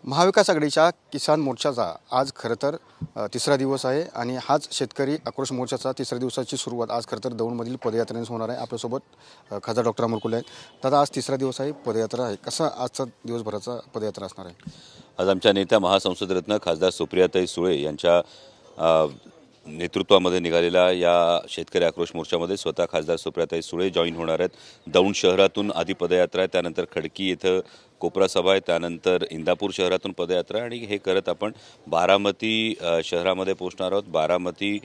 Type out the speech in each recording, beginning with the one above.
महाविकास आघाडीच्या किसान मोर्चाचा आज खरं तर तिसरा दिवस आहे आणि हाच शेतकरी आक्रोश मोर्चाचा तिसऱ्या दिवसाची सुरुवात आज खरं तर दौंडमधील पदयात्रेने होणार आहे। आपल्यासोबत खासदार डॉक्टर अमोल कोल्हे आहेत। दादा, आज तिसरा दिवस आहे, पदयात्रा आहे, कसा आजचा दिवसभराचा पदयात्रा असणार आहे? आज आमच्या नेत्या महासंसदरत्न खासदार सुप्रियाताई सुळे यांच्या नेतृत्वामध्ये निघालेल्या या शेतकरी आक्रोश मोर्चामध्ये स्वतः खासदार सुप्रियाताई सुळे जॉईन होणार आहेत। दौंड शहरातून आधी पदयात्रा आहे, त्यानंतर खडकी येथे कोपरा सभा आहे, त्यानंतर इंदापूर शहरातून पदयात्रा आणि हे करत आपण बारामती शहरामध्ये पोहोचणार आहोत। बारामती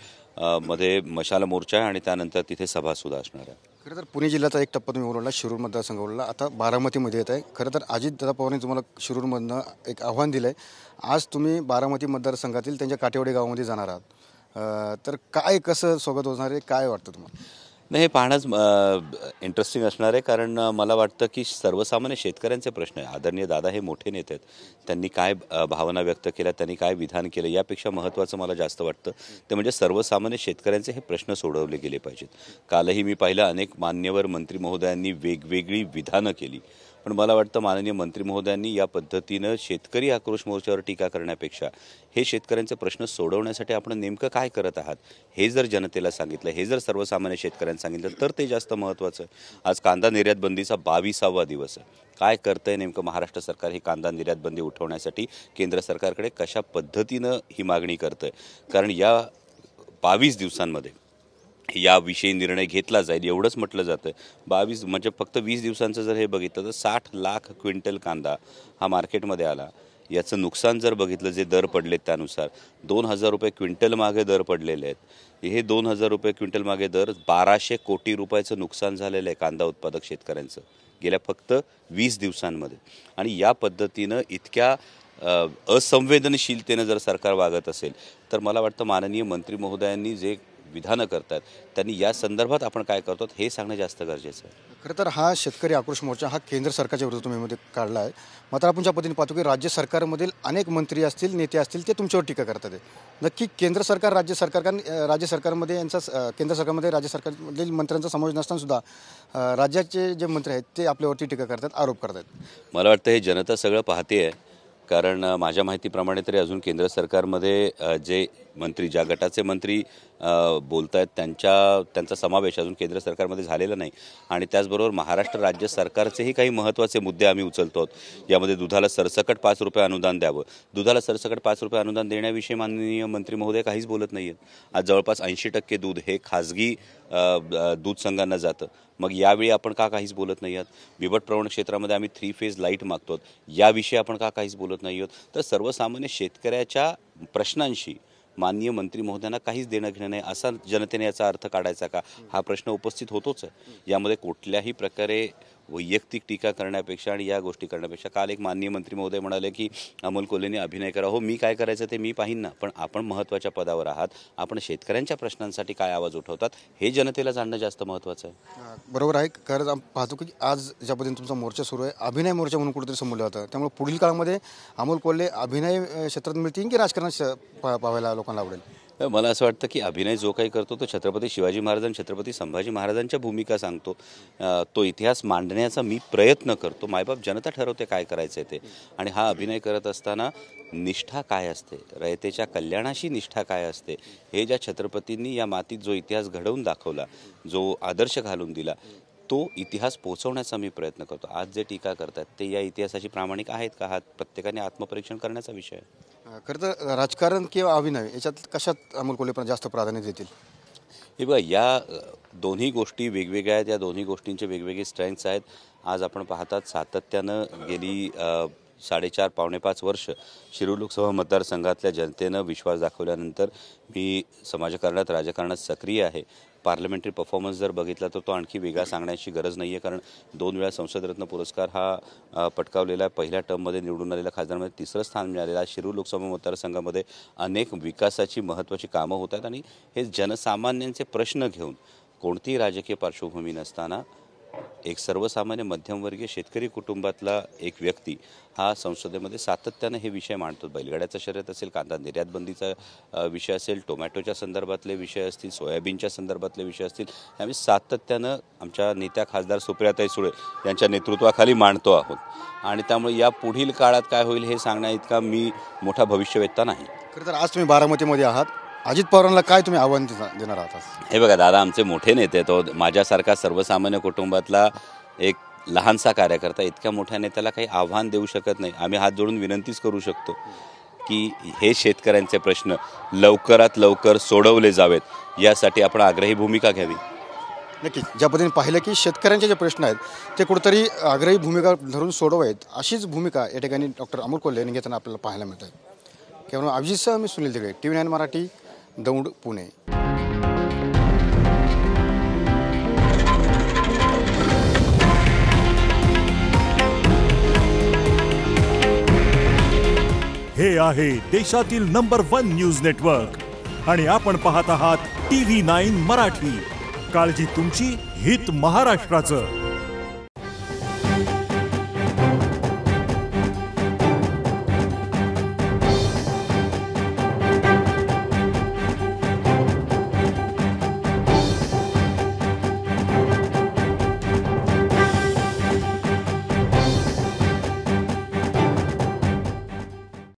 मध्ये मशाल मोर्चा आहे आणि त्यानंतर तिथे सभा सुद्धा असणार आहे। खरं तर पुणे जिल्ह्याचा एक टप्पा तुम्ही ओळखला, शिरूर मतदारसंघ ओळखला, आता बारामतीमध्ये येत आहे। खरं तर अजितदादा पवारांनी तुम्हाला शिरूरमधनं एक आव्हान दिलं आहे। आज तुम्ही बारामती मतदारसंघातील त्यांच्या काटेवाडी गावामध्ये जाणार आहात, तर काय कसं स्वागत होणार आहे, काय वाटतं तुम्हाला? नाही, हे पाहणंच इंटरेस्टिंग असणार आहे, कारण मला वाटतं की सर्वसामान्य शेतकऱ्यांचे प्रश्न आहे। आदरणीय दादा हे मोठे नेते आहेत, त्यांनी काय भावना व्यक्त केल्या, त्यांनी काय विधान केलं, यापेक्षा महत्त्वाचं मला जास्त वाटतं ते म्हणजे सर्वसामान्य शेतकऱ्यांचे हे प्रश्न सोडवले गेले पाहिजेत। कालही मी पाहिलं अनेक मान्यवर मंत्री महोदयांनी वेगवेगळी विधानं केली, पण मला वाटतं माननीय मंत्री महोदयांनी या पद्धतीनं शेतकरी आक्रोश मोर्चावर टीका करण्यापेक्षा हे शेतकऱ्यांचे प्रश्न सोडवण्यासाठी आपण नेमकं काय करत आहात हे जर जनतेला सांगितलं, हे जर सर्वसामान्य शेतकऱ्यांना सांगितलं तर ते जास्त महत्त्वाचं आहे। आज कांदा निर्यात बंदीचा 22वा दिवस आहे। काय करतंय नेमकं महाराष्ट्र सरकार ही कांदा निर्यात बंदी उठवण्यासाठी? केंद्र सरकारकडे कशा पद्धतीनं ही मागणी करतंय? कारण या 22 दिवसांमध्ये याविषयी निर्णय घेतला जाईल एवढंच म्हटलं जातं। 22 म्हणजे फक्त 20 दिवसांचं जर हे बघितलं तर 60 लाख क्विंटल कांदा हा मार्केटमध्ये आला। याचं नुकसान जर बघितलं, जे दर पडलेत त्यानुसार 2000 रुपये क्विंटल मागे दर पडलेले आहेत। हे 2000 रुपये क्विंटल मागे दर 1200 कोटी रुपयाचं नुकसान झालेलं आहे कांदा उत्पादक शेतकऱ्यांचं गेल्या फक्त 20 दिवसांमध्ये। आणि या पद्धतीनं इतक्या असंवेदनशीलतेनं जर सरकार वागत असेल तर मला वाटतं माननीय मंत्री महोदयांनी जे विधानं करतात त्यांनी या संदर्भात आपण काय करतो हे सांगणं जास्त गरजेचं आहे। खरं तर हा शेतकरी आक्रोश मोर्चा हा केंद्र सरकारच्या विरोधात तुम्ही मध्ये काढला आहे, मात्र आपण ज्या पद्धतीने पाहतो की राज्य सरकारमधील अनेक मंत्री असतील, नेते असतील, ते तुमच्यावर टीका करतात आहे। नक्की केंद्र सरकार राज्य सरकारमध्ये यांचा केंद्र सरकारमध्ये राज्य सरकारमधील मंत्र्यांचा समावेश नसताना सुद्धा राज्याचे जे मंत्री आहेत ते आपल्यावरती टीका करतात, आरोप करतात। मला वाटतं हे जनता सगळं पाहते आहे, कारण माझ्या माहितीप्रमाणे तरी अजून केंद्र सरकारमध्ये जे मंत्री, ज्या गटाचे मंत्री बोलत आहेत त्यांचा समावेश अजून केंद्र सरकारमध्ये झालेला नाही। आणि त्याचबरोबर महाराष्ट्र राज्य सरकारचेही काही महत्त्वाचे मुद्दे आम्ही उचलतो आहोत। यामध्ये दुधाला सरसकट 5 रुपये अनुदान द्यावं, दुधाला सरसकट 5 रुपये अनुदान देण्याविषयी माननीय मंत्री महोदय काहीच बोलत नाही आहेत। आज जवळपास 80% दूध हे खाजगी दूध संघांना जातं, मग यावेळी आपण का काहीच बोलत नाही आहात? बिबट प्रवण क्षेत्रामध्ये आम्ही 3 फेज लाईट मागतो, याविषयी आपण का काहीच बोलत नाही आहोत? तर सर्वसामान्य शेतकऱ्याच्या प्रश्नांशी माननीय मंत्री महोदयांना काहीच देणं घेणं नाही असा जनतेने याचा अर्थ काढायचा का? हा प्रश्न उपस्थित होतोच आहे। यामध्ये कुठल्याही प्रकारे वैयक्तिक टीका करण्यापेक्षा आणि या गोष्टी करण्यापेक्षा, काल एक माननीय मंत्री महोदय म्हणाले की अमोल कोल्हेंनी अभिनय करा। हो, मी काय करायचं ते मी पाहीन ना, पण आपण महत्त्वाच्या पदावर आहात, आपण शेतकऱ्यांच्या प्रश्नांसाठी काय आवाज उठवतात हे जनतेला जाणणं जास्त महत्त्वाचं आहे। बरोबर आहे। खरंच आपण पाहतो की आज ज्या पद्धतीने तुमचा मोर्चा सुरू आहे, अभिनय मोर्चा म्हणून कुठेतरी समजलं जातं, त्यामुळे पुढील काळामध्ये अमोल कोल्हे अभिनय क्षेत्रात मिळतील की राजकारणात पाहायला लोकांना आवडेल? मला असं वाटतं की अभिनय जो काही करतो तो छत्रपती शिवाजी महाराज, छत्रपती संभाजी महाराजांच्या भूमिका सांगतो, तो इतिहास मांडण्याचा मी प्रयत्न करतो। मायबाप जनता ठरवते काय करायचं आहे ते। आणि हा अभिनय करत असताना निष्ठा काय असते, रयतेच्या कल्याणाशी निष्ठा काय असते, हे ज्या छत्रपतींनी या मातीत जो इतिहास घडवून दाखवला, जो आदर्श घालून दिला, तो इतिहास पोहोचवण्याचा मी प्रयत्न करतो। आज जे टीका करतात ते या इतिहासाची प्रामाणिक आहेत का? हा प्रत्येकाने आत्मपरीक्षण करण्याचा विषय आहे। खरं तर राजकारण किंवा अभिनय याच्यात कशात अमोल कोल्हे पण जास्त प्राधान्य देतील? हे बघा, या दोन्ही गोष्टी वेगवेगळ्या आहेत, या दोन्ही गोष्टींचे वेगवेगळे स्ट्रेंथ्स आहेत। आज आपण पाहतात सातत्यानं गेली 4.5 पावणे 5 वर्ष शिरूर लोकसभा मतदारसंघातल्या जनतेनं विश्वास दाखवल्यानंतर मी समाजकारणात, राजकारणात सक्रिय आहे। पार्लमेंटरी परफॉर्मन्स जर बघितला तर तो आणखी वेगळा सांगण्याची गरज नाही आहे, कारण 2 वेळा संसदरत्न पुरस्कार हा पटकावलेला आहे। पहिल्या टर्ममध्ये निवडून आलेल्या खासदारांमध्ये 3रं स्थान मिळालेलं आहे। शिरूर लोकसभा मतदारसंघामध्ये अनेक विकासाची महत्त्वाची कामं होत आहेत आणि हे जनसामान्यांचे प्रश्न घेऊन कोणतीही राजकीय पार्श्वभूमी नसताना एक सर्वसामान्य मध्यमवर्गीय शेतकरी कुटुंबातला एक व्यक्ती हा संसदेमध्ये सातत्यानं हे विषय मांडतो. बैलगाड्याचं शर्यत असेल, कांदा निर्यात बंदीचा विषय असेल, टोमॅटोच्या संदर्भातले विषय असतील, सोयाबीनच्या संदर्भातले विषय असतील, आम्ही सातत्यानं आमच्या नेत्या खासदार सुप्रियाताई सुळे यांच्या नेतृत्वाखाली मांडतो आहोत. आणि त्यामुळे या पुढील काळात काय होईल हे सांगण्या इतका मी मोठा भविष्यवेत्ता नाही. खरं तर आज तुम्ही बारामतीमध्ये आहात. अजित पवारांना काय तुम्ही आव्हान देणार आहात? हे बघा दादा, आमचे मोठे नेते, तो माझ्यासारखा सर्वसामान्य कुटुंबातला एक लहानसा कार्यकर्ता इतक्या मोठ्या नेत्याला काही आव्हान देऊ शकत नाही. आम्ही हात जोडून विनंतीच करू शकतो की हे शेतकऱ्यांचे प्रश्न लवकरात लवकर सोडवले जावेत, यासाठी आपण आग्रही भूमिका घ्यावी. नक्कीच ज्या पद्धतीने पाहिलं की शेतकऱ्यांचे जे प्रश्न आहेत ते कुठेतरी आग्रही भूमिका धरून सोडवायत, अशीच भूमिका या ठिकाणी डॉक्टर अमोल कोल्हे यांनी घेताना आपल्याला पाहायला मिळत आहे. केवळ अभिजितसह मी सुनील दिगळे, TV9 मराठी, दौंड, पुणे. हे आहे देशातील नंबर 1 न्यूज नेटवर्क आणि आपण पाहत आहात TV9 मराठी. काळजी तुमची, हित महाराष्ट्राचं.